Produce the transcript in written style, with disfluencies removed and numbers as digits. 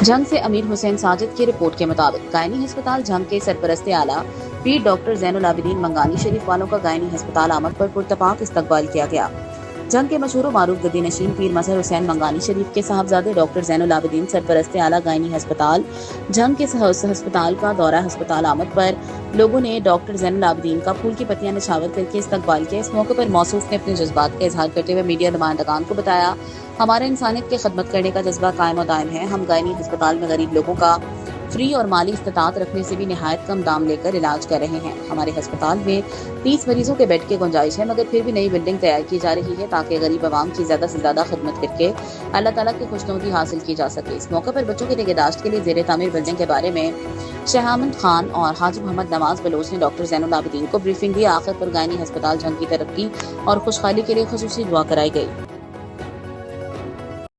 جھنگ سے امیر حسین ساجد کی رپورٹ کے مطابق گائنی ہسپتال جھنگ کے سرپرست اعلیٰ پیر ڈاکٹر زین العابدین منگانی شریف والوں کا گائنی ہسپتال آمد پر پرتپاک استقبال کیا گیا۔ جھنگ کے مشہور و معروف گدی نشین پیر مظہر حسین منگانی شریف کے صاحبزادے ڈاکٹر زین العابدین سرپرست اعلیٰ گائنی ہسپتال جھنگ کے ہسپتال کا دورہ ہسپتال آمد پر لوگوں نے ڈاکٹر زین العابدین کا پھول کی پتیاں نچھاور کر کے استقبال کیا۔ اس موقع پر موصوف نے اپنے جذبات کا اظہار کرتے ہوئے میڈیا نمائندگان کو بتایا، ہمارا انسانیت کی خدمت کرنے کا جذبہ قائم و دائم ہے۔ ہم گائنی ہسپتال میں غریب لوگوں کا فری اور مالی استطاعت رکھنے سے بھی نہایت کم دام لے کر علاج کر رہے ہیں۔ ہمارے ہسپتال میں 30 مریضوں کے بیڈ کی گنجائش ہے، مگر پھر بھی نئی بلڈنگ تیار کی جا رہی ہے تاکہ غریب عوام کی زیادہ سے زیادہ خدمت کر کے اللہ تعالیٰ کی خوشنودی حاصل کی جا سکے۔ اس موقع پر بچوں کی نگہداشت کے لیے زیر تعمیر بلڈنگ کے بارے میں شہامت خان اور حاجی محمد نواز بلوچ نے ڈاکٹر زین العابدین کو بریفنگ دی۔ آخر پر گائنی ہسپتال جھنگ کی ترقی اور خوشحالی کے لیے خصوصی دعا کرائی گئی۔